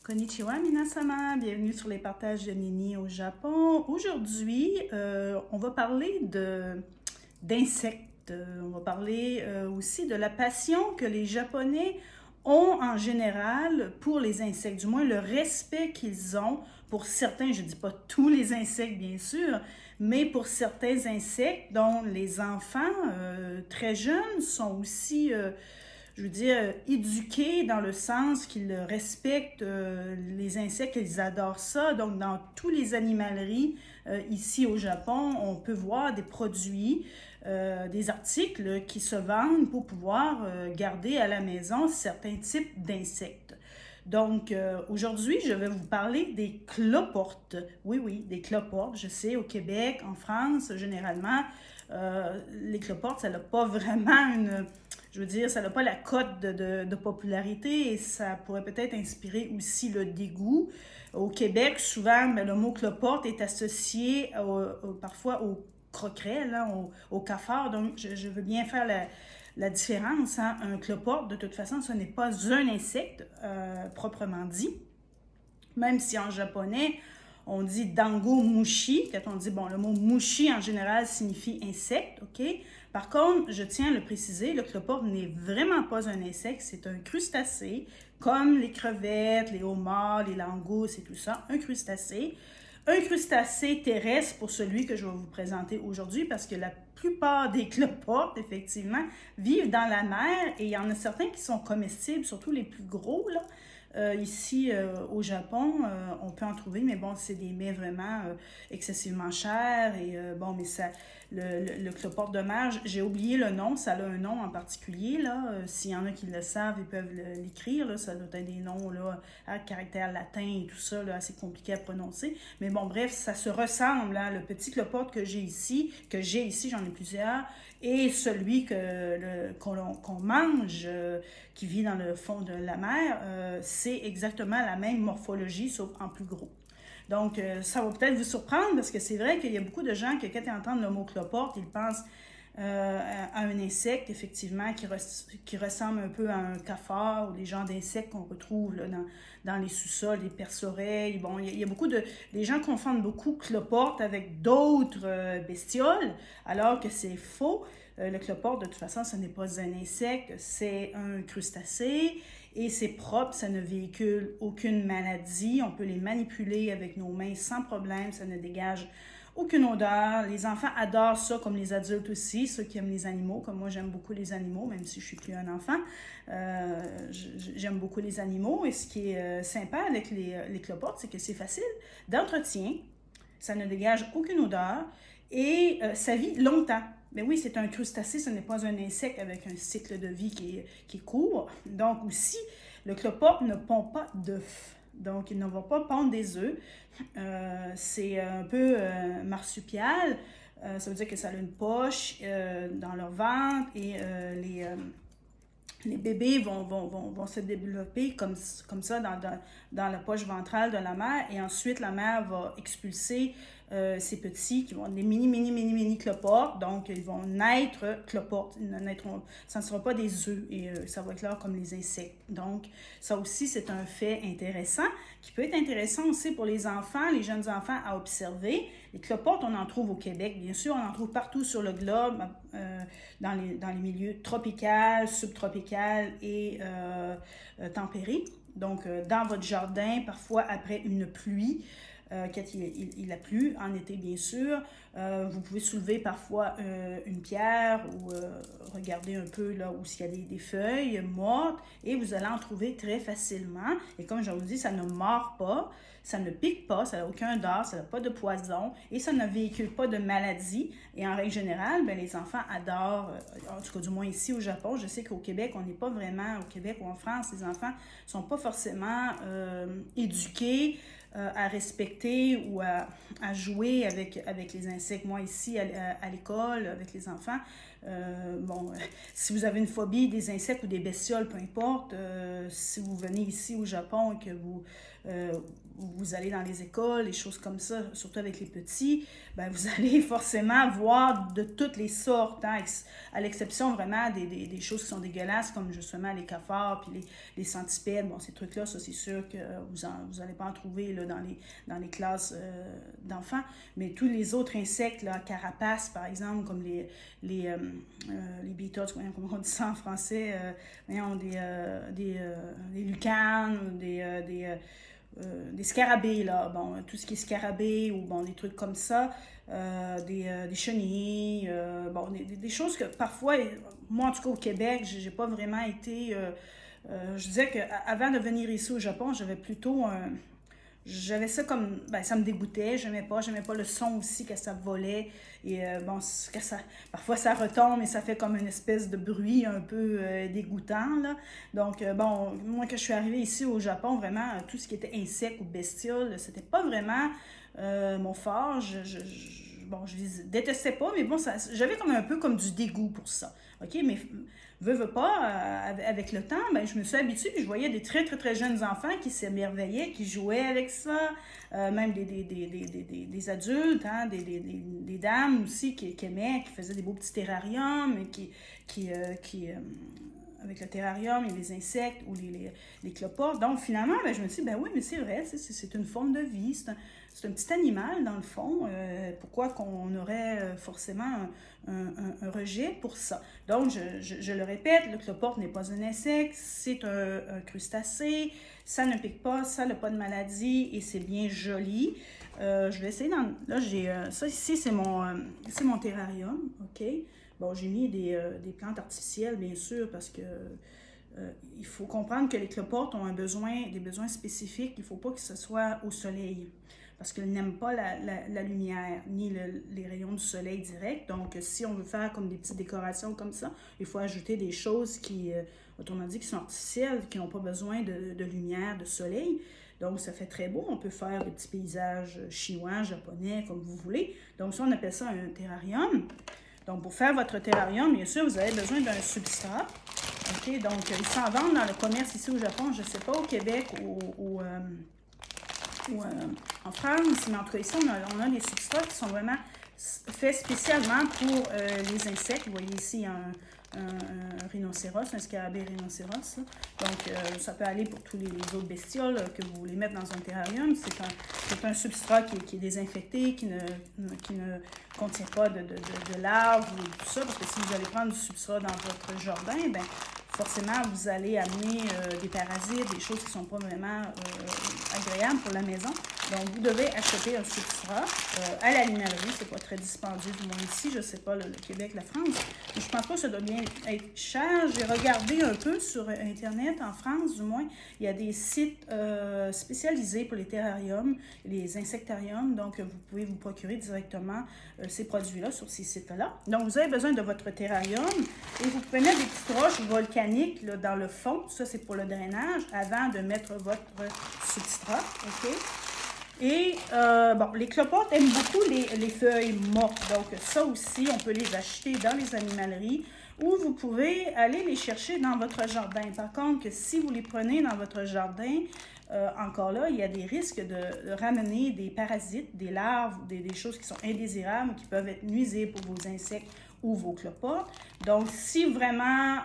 Konnichiwa minasama, bienvenue sur les partages de Nini au Japon. Aujourd'hui, on va parler d'insectes. On va parler aussi de la passion que les Japonais ont en général pour les insectes, du moins le respect qu'ils ont pour certains, je ne dis pas tous les insectes bien sûr, mais pour certains insectes dont les enfants très jeunes sont aussi je veux dire, éduqués dans le sens qu'ils respectent les insectes, qu'ils adorent ça. Donc, dans tous les animaleries ici au Japon, on peut voir des produits, des articles qui se vendent pour pouvoir garder à la maison certains types d'insectes. Donc, aujourd'hui, je vais vous parler des cloportes. Oui, oui, des cloportes. Je sais, au Québec, en France, généralement, les cloportes, ça n'a pas vraiment je veux dire, ça n'a pas la cote de popularité et ça pourrait peut-être inspirer aussi le dégoût. Au Québec, souvent, le mot cloporte est associé parfois au croquerelle, là, au cafard. Donc, je veux bien faire la différence. Hein. Un cloporte, de toute façon, ce n'est pas un insecte proprement dit. Même si en japonais, on dit dango mushi. Quand on dit, bon, le mot mushi en général signifie insecte, OK? Par contre, je tiens à le préciser, le cloporte n'est vraiment pas un insecte, c'est un crustacé, comme les crevettes, les homards, les langoustes et tout ça, un crustacé. Un crustacé terrestre pour celui que je vais vous présenter aujourd'hui parce que la plupart des cloportes, effectivement, vivent dans la mer et il y en a certains qui sont comestibles, surtout les plus gros, là. Ici, au Japon, on peut en trouver, mais bon, c'est des mets vraiment excessivement chers. Et bon, mais ça, le cloporte de mer, j'ai oublié le nom, ça a un nom en particulier, là. S'il y en a qui le savent, ils peuvent l'écrire, là. Ça doit être des noms, là, à caractère latin et tout ça, là, assez compliqué à prononcer. Mais bon, bref, ça se ressemble, hein. Le petit cloporte que j'ai ici, j'en ai plusieurs, et celui qu'on mange, qui vit dans le fond de la mer, c'est exactement la même morphologie, sauf en plus gros. Donc, ça va peut-être vous surprendre parce que c'est vrai qu'il y a beaucoup de gens qui, quand ils entendent le mot cloporte, ils pensent à un insecte, effectivement, qui ressemble un peu à un cafard ou des genres d'insectes qu'on retrouve là, dans les sous-sols, les perce-oreilles. Bon, il y a beaucoup les gens confondent beaucoup cloporte avec d'autres bestioles, alors que c'est faux. Le cloporte, de toute façon, ce n'est pas un insecte, c'est un crustacé et c'est propre, ça ne véhicule aucune maladie. On peut les manipuler avec nos mains sans problème, ça ne dégage aucune odeur. Les enfants adorent ça, comme les adultes aussi, ceux qui aiment les animaux, comme moi j'aime beaucoup les animaux, même si je suis plus un enfant. J'aime beaucoup les animaux et ce qui est sympa avec les cloportes, c'est que c'est facile d'entretien, ça ne dégage aucune odeur et ça vit longtemps. Mais oui, c'est un crustacé, ce n'est pas un insecte avec un cycle de vie qui est court. Donc aussi, le cloporte ne pond pas d'œufs. Donc, il ne va pas pondre des œufs. C'est un peu marsupial. Ça veut dire que ça a une poche dans leur ventre et les bébés vont se développer comme ça dans la poche ventrale de la mère et ensuite la mère va expulser ces petits qui vont être des mini cloportes, donc ils vont naître cloportes, ça ne sera pas des œufs et ça va être là comme les insectes. Donc ça aussi c'est un fait intéressant qui peut être intéressant aussi pour les enfants, les jeunes enfants à observer. Les cloportes, on en trouve au Québec, bien sûr, on en trouve partout sur le globe, dans les milieux tropicaux, subtropicaux et tempérés. Donc, dans votre jardin, parfois après une pluie, quand il a plu, en été bien sûr. Vous pouvez soulever parfois une pierre ou regarder un peu là où il y a des feuilles mortes et vous allez en trouver très facilement. Et comme je vous dis, ça ne mord pas, ça ne pique pas, ça n'a aucun dard, ça n'a pas de poison et ça ne véhicule pas de maladie. Et en règle générale, ben, les enfants adorent, en tout cas du moins ici au Japon, je sais qu'au Québec, on n'est pas vraiment, au Québec ou en France, les enfants ne sont pas forcément éduqués à respecter ou à jouer avec les insectes. Moi, ici, à l'école, avec les enfants, si vous avez une phobie des insectes ou des bestioles, peu importe, si vous venez ici au Japon et que vous allez dans les écoles, les choses comme ça, surtout avec les petits, ben vous allez forcément voir de toutes les sortes, hein, à l'exception vraiment des choses qui sont dégueulasses, comme justement les cafards, puis les centipèdes, bon, ces trucs-là, ça c'est sûr que vous n'allez pas en trouver là, dans les classes d'enfants, mais tous les autres insectes, là, carapaces par exemple, comme les beetles, comment on dit ça en français, des lucanes, des scarabées, là, bon, tout ce qui est scarabée ou bon, des trucs comme ça, des chenilles, bon, des choses que parfois, moi en tout cas au Québec, j'ai pas vraiment été, je disais qu'avant de venir ici au Japon, j'avais ça comme, ben ça me dégoûtait, j'aimais pas le son aussi que ça volait et parfois ça retombe et ça fait comme une espèce de bruit un peu dégoûtant là. Donc bon, moi quand je suis arrivée ici au Japon, vraiment tout ce qui était insecte ou bestiole, c'était pas vraiment mon fort. Je les détestais pas, mais bon, j'avais comme un peu comme du dégoût pour ça. OK, mais veux pas, avec le temps, ben, je me suis habituée, puis je voyais des très, très, très jeunes enfants qui s'émerveillaient, qui jouaient avec ça, même des adultes, hein, des dames aussi qui aimaient, qui faisaient des beaux petits terrariums, et avec le terrarium et les insectes ou les cloportes. Donc, finalement, ben, je me suis dit, ben oui, mais c'est vrai, c'est une forme de vie, c'est un petit animal, dans le fond. Pourquoi qu'on aurait forcément un rejet pour ça? Donc, je le répète, le cloporte n'est pas un insecte, c'est un crustacé, ça ne pique pas, ça n'a pas de maladie et c'est bien joli. Je vais essayer là, j'ai ça ici, c'est mon terrarium, OK? Bon, j'ai mis des plantes artificielles, bien sûr, parce que il faut comprendre que les cloportes ont des besoins spécifiques. Il ne faut pas que ce soit au soleil, parce qu'ils n'aiment pas la lumière, ni les rayons du soleil direct. Donc, si on veut faire comme des petites décorations comme ça, il faut ajouter des choses autrement dit, qui sont artificielles, qui n'ont pas besoin de lumière, de soleil. Donc, ça fait très beau. On peut faire des petits paysages chinois, japonais, comme vous voulez. Donc, ça, on appelle ça un terrarium. Donc, pour faire votre terrarium, bien sûr, vous avez besoin d'un substrat. OK? Donc, ils s'en vendent dans le commerce ici au Japon. Je ne sais pas au Québec ou en France, mais en tout cas, ici, on a des substrats qui sont vraiment faits spécialement pour les insectes. Vous voyez ici, il y a un rhinocéros, un scarabée rhinocéros. Donc, ça peut aller pour tous les autres bestioles que vous voulez mettre dans un terrarium. C'est un substrat qui est désinfecté, qui ne contient pas de larves ou tout ça, parce que si vous allez prendre du substrat dans votre jardin, ben forcément, vous allez amener des parasites, des choses qui ne sont pas vraiment agréables pour la maison. Donc, vous devez acheter un substrat à l'animalerie. C'est pas très dispendieux, du moins ici. Je ne sais pas, le Québec, la France. Mais je pense pas que ça doit bien être cher. J'ai regardé un peu sur Internet, en France, du moins. Il y a des sites spécialisés pour les terrariums, les insectariums. Donc, vous pouvez vous procurer directement ces produits-là sur ces sites-là. Donc, vous avez besoin de votre terrarium et vous prenez des petites roches volcaniques là, dans le fond. Ça, c'est pour le drainage avant de mettre votre substrat. OK? Et, les cloportes aiment beaucoup les feuilles mortes. Donc, ça aussi, on peut les acheter dans les animaleries ou vous pouvez aller les chercher dans votre jardin. Par contre, si vous les prenez dans votre jardin, encore là, il y a des risques de ramener des parasites, des larves, des choses qui sont indésirables, qui peuvent être nuisibles pour vos insectes ou vos cloportes. Donc, si vraiment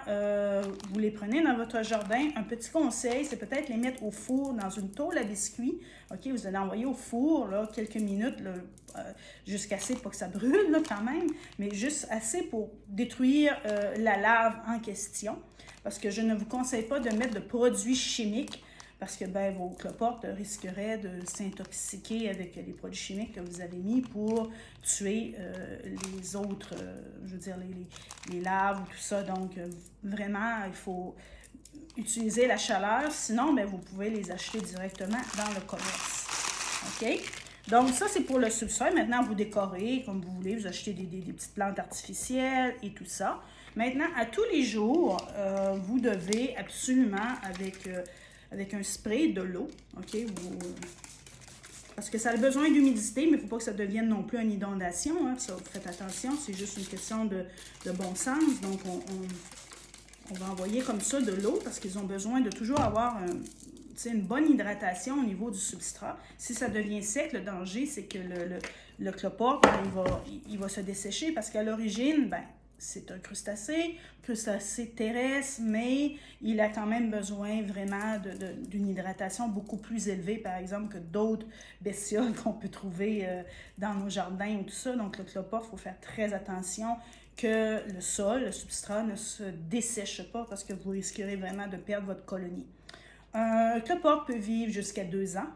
vous les prenez dans votre jardin, un petit conseil, c'est peut-être les mettre au four dans une tôle à biscuits. OK, vous allez envoyer au four là, quelques minutes, jusqu'à assez pour que ça brûle là, quand même, mais juste assez pour détruire la larve en question. Parce que je ne vous conseille pas de mettre de produits chimiques parce que ben, vos cloportes risqueraient de s'intoxiquer avec les produits chimiques que vous avez mis pour tuer les autres, je veux dire, les larves ou tout ça. Donc, vraiment, il faut utiliser la chaleur, sinon, ben, vous pouvez les acheter directement dans le commerce. OK? Donc, ça, c'est pour le substrat. Maintenant, vous décorez comme vous voulez. Vous achetez des petites plantes artificielles et tout ça. Maintenant, à tous les jours, vous devez absolument, avec un spray, de l'eau, OK? Parce que ça a besoin d'humidité, mais il ne faut pas que ça devienne non plus une inondation. Hein? Ça, faites attention, c'est juste une question de bon sens. Donc, on va envoyer comme ça de l'eau parce qu'ils ont besoin de toujours avoir une bonne hydratation au niveau du substrat. Si ça devient sec, le danger, c'est que le cloporte, il va se dessécher parce qu'à l'origine, ben, c'est un crustacé terrestre, mais il a quand même besoin vraiment d'une hydratation beaucoup plus élevée, par exemple, que d'autres bestioles qu'on peut trouver dans nos jardins ou tout ça. Donc, le cloporte, il faut faire très attention que le sol, le substrat, ne se dessèche pas parce que vous risquerez vraiment de perdre votre colonie. Un cloporte peut vivre jusqu'à 2 ans.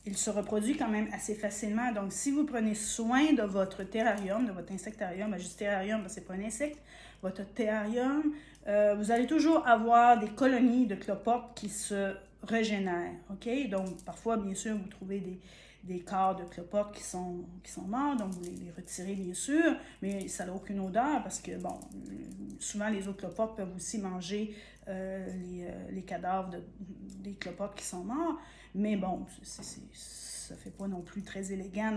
Il se reproduit quand même assez facilement. Donc, si vous prenez soin de votre terrarium, de votre insectarium, ben, juste terrarium, ben, c'est pas un insecte, votre terrarium, vous allez toujours avoir des colonies de cloporte qui se régénèrent. OK? Donc, parfois, bien sûr, vous trouvez des corps de cloporte qui sont morts, donc vous les retirez, bien sûr, mais ça n'a aucune odeur parce que, bon, souvent, les autres cloportes peuvent aussi manger les cadavres des cloportes qui sont morts. Mais bon, ça ne fait pas non plus très élégant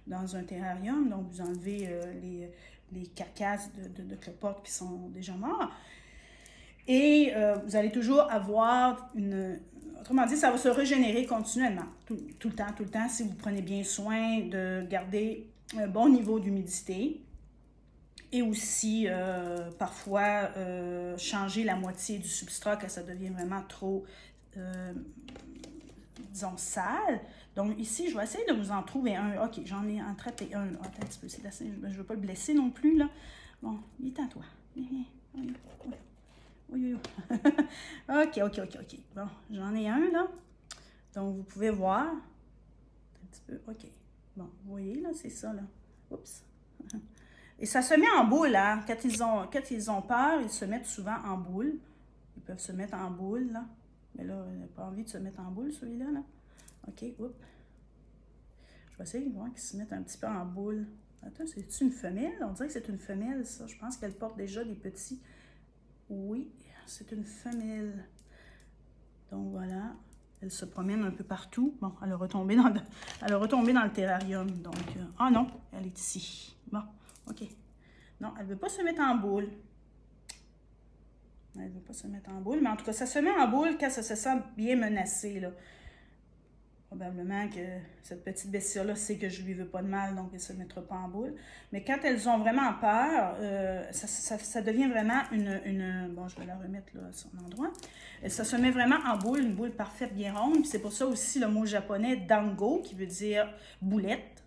dans un terrarium. Donc, vous enlevez les carcasses de cloportes qui sont déjà morts. Et vous allez toujours avoir autrement dit, ça va se régénérer continuellement, tout le temps, si vous prenez bien soin de garder un bon niveau d'humidité. Et aussi, parfois, changer la moitié du substrat quand ça devient vraiment trop disons, sale. Donc, ici, je vais essayer de vous en trouver un. OK, j'en ai attrapé un. Attends un petit peu, c'est assez. Je ne veux pas le blesser non plus, là. Bon, viens à toi. Oui. OK. Bon, j'en ai un, là. Donc, vous pouvez voir. Un petit peu. OK. Bon, vous voyez, là, c'est ça, là. Oups. Et ça se met en boule, hein. Quand ils ont peur, ils se mettent souvent en boule. Ils peuvent se mettre en boule, là. Mais là, il n'a pas envie de se mettre en boule, celui-là, là. OK, oups. Je vais essayer de voir qu'il se mette un petit peu en boule. Attends, c'est-tu une femelle? On dirait que c'est une femelle, ça. Je pense qu'elle porte déjà des petits. Oui, c'est une femelle. Donc, voilà. Elle se promène un peu partout. Bon, elle a retombé dans le terrarium. Donc, ah non, elle est ici. Bon, OK. Non, elle ne veut pas se mettre en boule. Elle ne veut pas se mettre en boule, mais en tout cas, ça se met en boule quand ça se sent bien menacé, là. Probablement que cette petite bestiole-là sait que je lui veux pas de mal, donc elle ne se mettra pas en boule. Mais quand elles ont vraiment peur, ça devient vraiment une... Bon, je vais la remettre là, à son endroit. Ça se met vraiment en boule, une boule parfaite, bien ronde. Puis c'est pour ça aussi le mot japonais dango, qui veut dire boulette,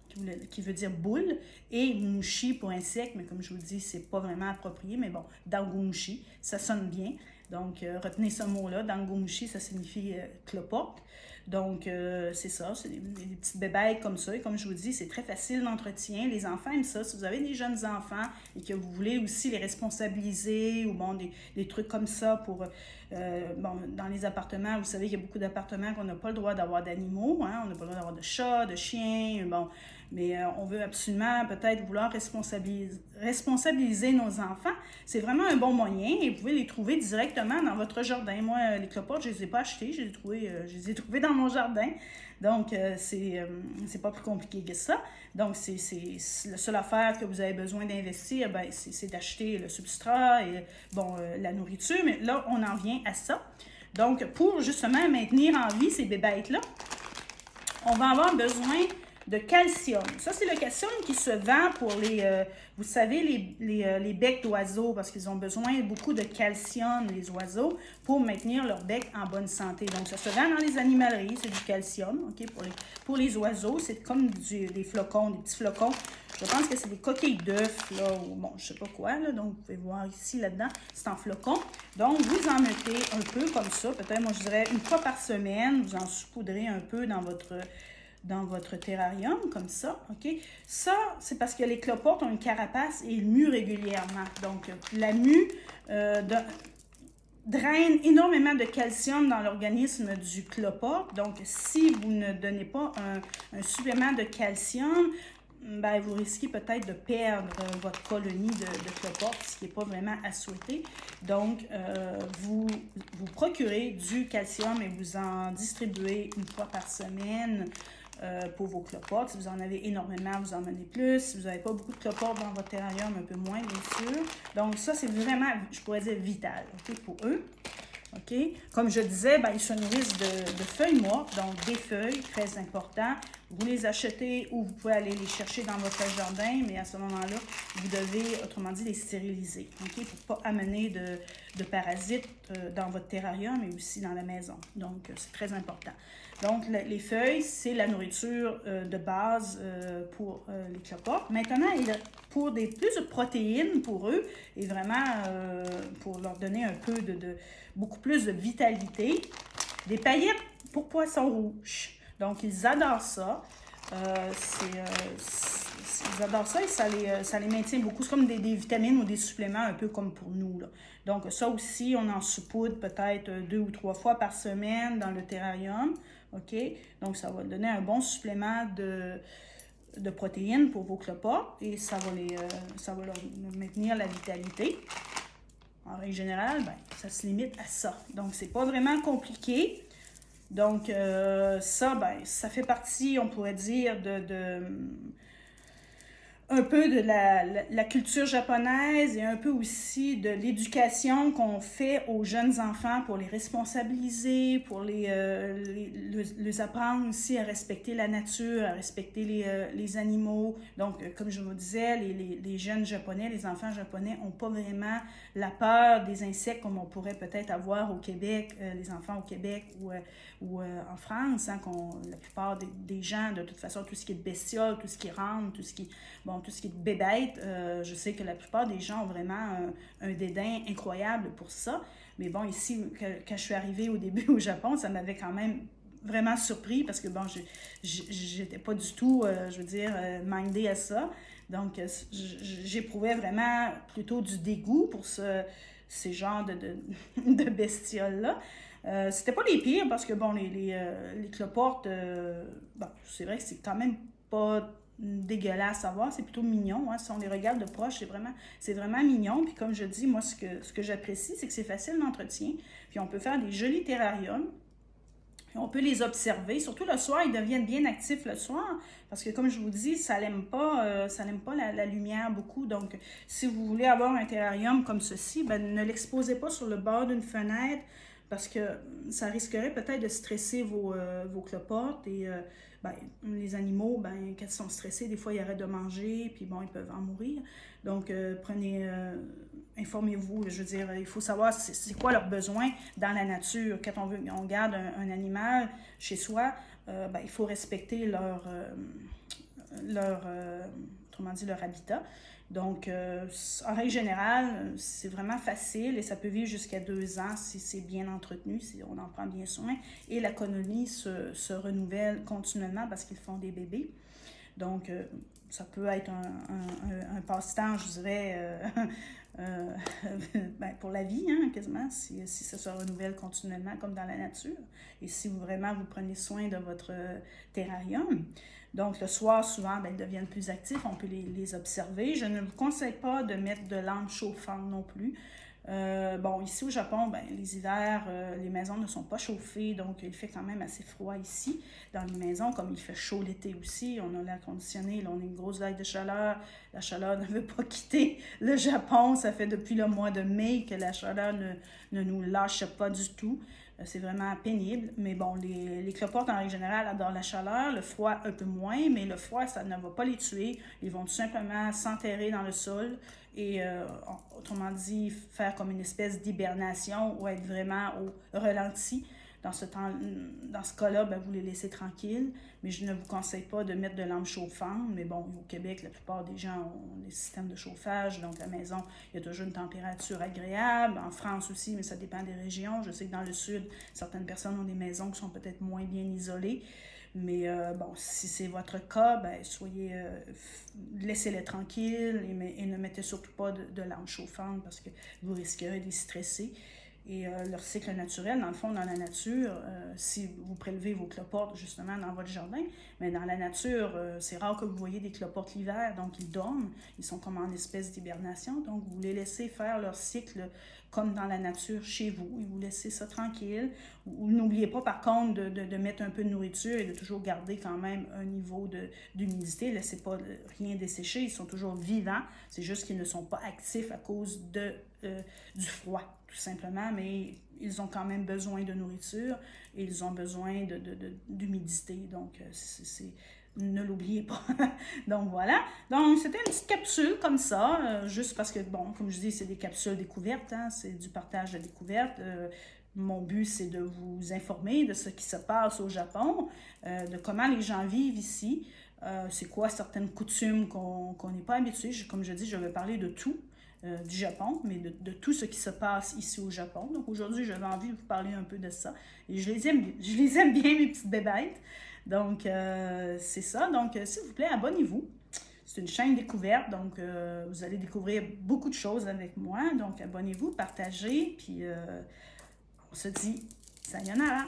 qui veut dire boule, et mushi pour insecte, mais comme je vous dis, c'est pas vraiment approprié, mais bon, dango mushi, ça sonne bien. Donc, retenez ce mot-là, dango mushi, ça signifie cloporte. Donc, c'est ça, c'est des petites bébêtes comme ça. Et comme je vous dis, c'est très facile d'entretien. Les enfants aiment ça. Si vous avez des jeunes enfants et que vous voulez aussi les responsabiliser ou bon, des trucs comme ça pour... bon, dans les appartements, vous savez qu'il y a beaucoup d'appartements qu'on n'a pas le droit d'avoir d'animaux. Hein? On n'a pas le droit d'avoir de chats, de chiens, bon... Mais on veut absolument peut-être vouloir responsabiliser nos enfants. C'est vraiment un bon moyen et vous pouvez les trouver directement dans votre jardin. Moi, les cloportes, je ne les ai pas achetés, je les ai trouvés dans mon jardin. Donc, c'est pas plus compliqué que ça. Donc, c'est la seule affaire que vous avez besoin d'investir, ben, c'est d'acheter le substrat et bon, la nourriture. Mais là, on en vient à ça. Donc, pour justement maintenir en vie ces bébêtes-là, on va avoir besoin de calcium. Ça, c'est le calcium qui se vend pour vous savez, les becs d'oiseaux, parce qu'ils ont besoin beaucoup de calcium, les oiseaux, pour maintenir leur bec en bonne santé. Donc, ça se vend dans les animaleries, c'est du calcium, OK, pour les oiseaux. C'est comme des flocons, des petits flocons. Je pense que c'est des coquilles d'œufs, là, ou bon, je sais pas quoi, là. Donc, vous pouvez voir ici, là-dedans, c'est en flocons. Donc, vous en mettez un peu comme ça, peut-être, moi, je dirais une fois par semaine, vous en saupoudrez un peu dans votre terrarium, comme ça, OK? Ça, c'est parce que les cloportes ont une carapace et ils muent régulièrement. Donc, la mue draine énormément de calcium dans l'organisme du cloporte. Donc, si vous ne donnez pas un supplément de calcium, ben, vous risquez peut-être de perdre votre colonie de cloportes, ce qui n'est pas vraiment à souhaiter. Donc, vous procurez du calcium et vous en distribuez une fois par semaine pour vos cloportes. Si vous en avez énormément, vous en menez plus. Si vous n'avez pas beaucoup de cloportes dans votre terrarium, un peu moins, bien sûr. Donc, ça, c'est vraiment, je pourrais dire, vital, OK, pour eux. OK? Comme je disais, ben, ils se nourrissent de feuilles mortes, donc des feuilles, très important. Vous les achetez ou vous pouvez aller les chercher dans votre jardin, mais à ce moment-là, vous devez, autrement dit, les stériliser, OK? Pour ne pas amener de parasites dans votre terrarium et aussi dans la maison. Donc, c'est très important. Donc, les feuilles, c'est la nourriture de base pour les cloportes. Maintenant, pour plus de protéines pour eux et vraiment pour leur donner un peu beaucoup plus de vitalité, des paillettes pour poissons rouges. Donc, ils adorent ça. Ils adorent ça et ça les maintient beaucoup. C'est comme des vitamines ou des suppléments, un peu comme pour nous, là. Donc, ça aussi, on en saupoudre peut-être 2 ou 3 fois par semaine dans le terrarium. OK? Donc, ça va donner un bon supplément de protéines pour vos cloportes et ça va leur maintenir la vitalité. En règle générale, ben, ça se limite à ça. Donc, c'est pas vraiment compliqué. Donc, ça, ben, ça fait partie, on pourrait dire, un peu de la culture japonaise et un peu aussi de l'éducation qu'on fait aux jeunes enfants pour les responsabiliser, pour les apprendre aussi à respecter la nature, à respecter les animaux. Donc, comme je vous disais, les jeunes japonais, les enfants japonais n'ont pas vraiment la peur des insectes comme on pourrait peut-être avoir au Québec, les enfants au Québec ou en France, hein, la plupart des gens, de toute façon, tout ce qui est de bestiole, tout ce qui rentre, tout ce qui est de bébête, je sais que la plupart des gens ont vraiment un dédain incroyable pour ça. Mais bon, ici, quand je suis arrivée au début au Japon, ça m'avait quand même vraiment surpris parce que bon, j'étais pas du tout, je veux dire, mindée à ça. Donc, j'éprouvais vraiment plutôt du dégoût pour ces genres de bestioles-là. C'était pas les pires parce que bon, les cloportes, bon, c'est vrai que c'est quand même pas dégueulasse à voir, c'est plutôt mignon, hein. Si on les regarde de proche, c'est vraiment mignon. Puis comme je dis, moi, ce que j'apprécie, c'est que c'est facile d'entretien. Puis on peut faire des jolis terrariums. Puis on peut les observer. Surtout le soir, ils deviennent bien actifs le soir. Parce que comme je vous dis, ça n'aime pas la lumière beaucoup. Donc, si vous voulez avoir un terrarium comme ceci, ben, ne l'exposez pas sur le bord d'une fenêtre parce que ça risquerait peut-être de stresser vos cloportes et ben, les animaux, ben, quand ils sont stressés, des fois ils arrêtent de manger, puis bon, ils peuvent en mourir. Donc, informez-vous, je veux dire, il faut savoir c'est quoi leurs besoins dans la nature. Quand on garde un animal chez soi, ben, il faut respecter leur habitat. Donc, en règle générale, c'est vraiment facile et ça peut vivre jusqu'à 2 ans si c'est bien entretenu, si on en prend bien soin. Et la colonie se renouvelle continuellement parce qu'ils font des bébés. Donc, ça peut être un passe-temps, je dirais, ben, pour la vie, hein, quasiment, si ça se renouvelle continuellement comme dans la nature. Et si vous prenez soin de votre terrarium. Donc, le soir, souvent, ben, ils deviennent plus actifs. On peut les observer. Je ne vous conseille pas de mettre de lampes chauffantes non plus. Bon, ici au Japon, ben, les hivers, les maisons ne sont pas chauffées, donc il fait quand même assez froid ici dans les maisons, comme il fait chaud l'été aussi. On a l'air conditionné, là, on a une grosse vague de chaleur. La chaleur ne veut pas quitter le Japon. Ça fait depuis le mois de mai que la chaleur ne nous lâche pas du tout. C'est vraiment pénible. Mais bon, les cloportes, en règle générale, adorent la chaleur, le froid un peu moins, mais le froid, ça ne va pas les tuer. Ils vont tout simplement s'enterrer dans le sol et, autrement dit, faire comme une espèce d'hibernation ou être vraiment au ralenti. Dans ce cas-là, ben, vous les laissez tranquilles, mais je ne vous conseille pas de mettre de lampes chauffantes. Mais bon, au Québec, la plupart des gens ont des systèmes de chauffage, donc la maison, il y a toujours une température agréable. En France aussi, mais ça dépend des régions. Je sais que dans le sud, certaines personnes ont des maisons qui sont peut-être moins bien isolées. Mais bon, si c'est votre cas, ben, laissez-les tranquilles et ne mettez surtout pas de lampes chauffantes parce que vous risquerez de les stresser. Et leur cycle naturel, dans le fond, dans la nature, si vous prélevez vos cloportes justement dans votre jardin, mais dans la nature, c'est rare que vous voyez des cloportes l'hiver, donc ils dorment, ils sont comme en espèce d'hibernation, donc vous les laissez faire leur cycle comme dans la nature chez vous, et vous laissez ça tranquille. N'oubliez pas par contre de mettre un peu de nourriture et de toujours garder quand même un niveau d'humidité, laissez pas rien dessécher, ils sont toujours vivants, c'est juste qu'ils ne sont pas actifs à cause du froid. Tout simplement, mais ils ont quand même besoin de nourriture et ils ont besoin d'humidité. Donc, ne l'oubliez pas. Donc, voilà. Donc, c'était une petite capsule comme ça, juste parce que, bon, comme je dis, c'est des capsules découvertes, hein, c'est du partage de découvertes. Mon but, c'est de vous informer de ce qui se passe au Japon, de comment les gens vivent ici, c'est quoi certaines coutumes qu'on n'est pas habitué. Comme je dis, je vais parler de tout. Du Japon, mais de tout ce qui se passe ici au Japon. Donc aujourd'hui, j'avais envie de vous parler un peu de ça. Et je les aime bien, mes petites bébêtes. Donc, c'est ça. Donc, s'il vous plaît, abonnez-vous. C'est une chaîne découverte, donc vous allez découvrir beaucoup de choses avec moi. Donc, abonnez-vous, partagez, puis on se dit sayonara!